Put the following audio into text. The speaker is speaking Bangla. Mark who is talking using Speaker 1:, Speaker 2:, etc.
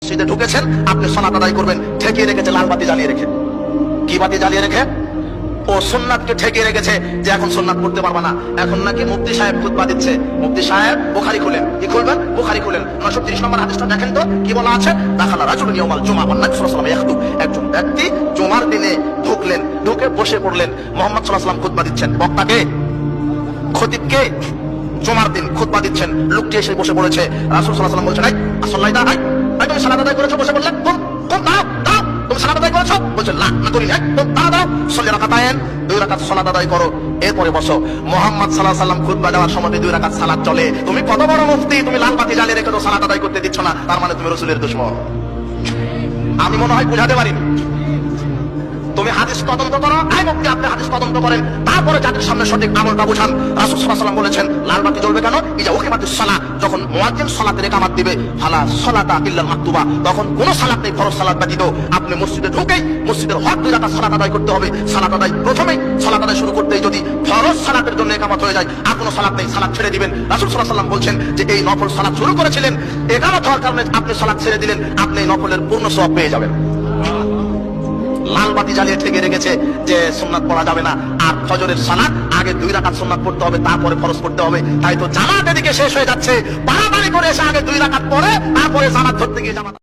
Speaker 1: মসজিদে ঢুকেছেন, আপনি সালাত আদায় করবেন, ঠেকিয়ে রেখেছে লাল বাতি জ্বালিয়ে রেখে। কি বাতি জ্বালিয়ে রেখে? ও সুন্নাতকে ঠেকিয়ে রেখেছে যে এখন সুন্নাত পড়তে পারবা না। এখন নাকি মুফতি সাহেব খুতবা দিচ্ছে। মুফতি সাহেব বুখারী খুলেন। কি খুলবেন? বুখারী খুলেন। 930 নম্বর হাদিসটা দেখেন তো কি বলা আছে। দাখালা রাজুলুন ইয়াউমাল জুমআহ ওয়ান নবী সাল্লাল্লাহু আলাইহি ওয়াসাল্লাম ইয়াখতুব। একজন ব্যক্তি জুমার দিনে ঢুকলেন, ঢুকে বসে পড়লেন। মুহাম্মদ সাল্লাল্লাহু আলাইহি ওয়াসাল্লাম খুতবা দিচ্ছেন। বক্তাকে, খতিবকে জুমার দিন খুতবা দিচ্ছেন। লোকটি এসে বসে পড়েছে। রাসূল সাল্লাল্লাহু আলাইহি ওয়াসাল্লাম বলছেন, আসল্লাইতা, তুমি সালাত আদায় করেছো? বসে বললেন, কোন দাও দাও, তুমি সালাত আদায় করেছো? বলছেন না, না করিনি। দাও দাও, সল্লি রাকাতাইন, 2 রাকাত সালাত আদায় করো, এরপরে বসো। মুহাম্মদ সাল্লাল্লাহু আলাইহি ওয়াসাল্লাম খুতবা দেওয়ার সময় 2 রাকাত সালাত চলে। তুমি কত বড় মুফতি, তুমি লাল বাতি জ্বালিয়ে রেখে তো সালাত আদায় করতে দিচ্ছ না, তার মানে তুমি রাসূলের দুশমন। আমি মনে হয় বুঝাতে পারিনি। তুমি হাদিস তদন্ত করো, আই মুফতি আপনি হাদিস তদন্ত করেন, তারপরে জাতির সামনে সঠিক আমলটা বুঝান। রাসূল সাল্লাল্লাহু আলাইহি ওয়াসাল্লাম বলেছেন লাল বাতি জ্বলবে কেন? ইজা উকিমাতুস সালাহ, যখন মুয়াজ্জিন সালাতের ইকামত দিবে, ফালা সালাতা ইল্লাল মাকতুবা, তখন কোন সালাত নেই ফরজ সালাত ব্যতীত। আপনি মসজিদে ঢুকেই মসজিদের হক 2 রাকাত সালাত আদায় করতে হবে। সালাত আদায় প্রথমেই সালাত আদায় শুরু করতেই যদি ফরজ সালাতের জন্য ইকামত হয়ে যায়, আর কোনো সালাত নেই, সালাত ছেড়ে দিবেন। রাসূল সাল্লাল্লাহু আলাইহি ওয়াসাল্লাম বলছেন যে এই নফল সালাত শুরু করেছিলেন, ইকামত হওয়ার কারণে আপনি সালাত ছেড়ে দিলেন, আপনি এই নফলের পূর্ণ সওয়াব পেয়ে যাবেন। লাল বাতি জ্বালিয়ে ঠেকে রেখেছে যে সুন্নাত পড়া যাবে না, আর ফজরের সালাত আগে 2 রাকাত সুন্নাত পড়তে হবে, তারপরে ফরজ পড়তে হবে। তাই তো জামাত এদিকে শেষ হয়ে যাচ্ছে, পাড়াপাড়ি করে এসে আগে 2 রাকাত পড়ে তারপরে জামাত ধরতে গিয়ে জামাত